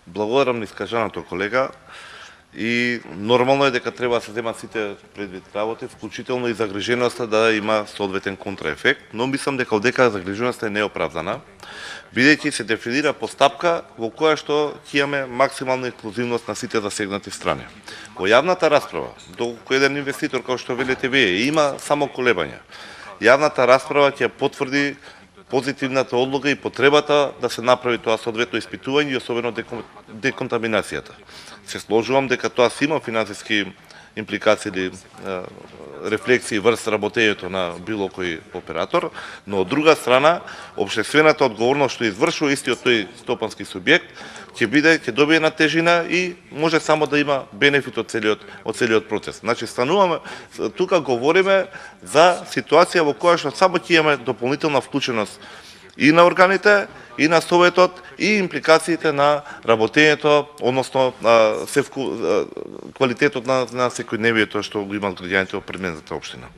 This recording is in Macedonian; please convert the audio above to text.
Благодарам на искажаното, колега. И нормално е дека треба да се земат сите предвид работи, вклучително и загриженоста да има соодветен контраефект, но мислам дека одека загриженоста е неоправдана, бидејќи се дефинира постапка во која што ќе имаме максимална инклузивност на сите засегнати страни. Во јавната расправа, доколку еден инвеститор, како што велите вие, има само колебања, јавната расправа ќе потврди позитивната одлука и потребата да се направи тоа соодветно испитување и особено деконтаминацијата. Се сложувам дека тоа си има финансиски импликации или рефлексии врз работењето на било кој оператор, но од друга страна, општествената одговорност што извршува истиот тој стопански субјект ќе добие на тежина и може само да има бенефит од целиот процес. Значи стануваме тука говориме за ситуација во која што само ќе имаме дополнителна вклученост и на органите, и на Советот, и импликациите на работењето, односно квалитетот на секојдневието што го имаат граѓаните во предметната општина.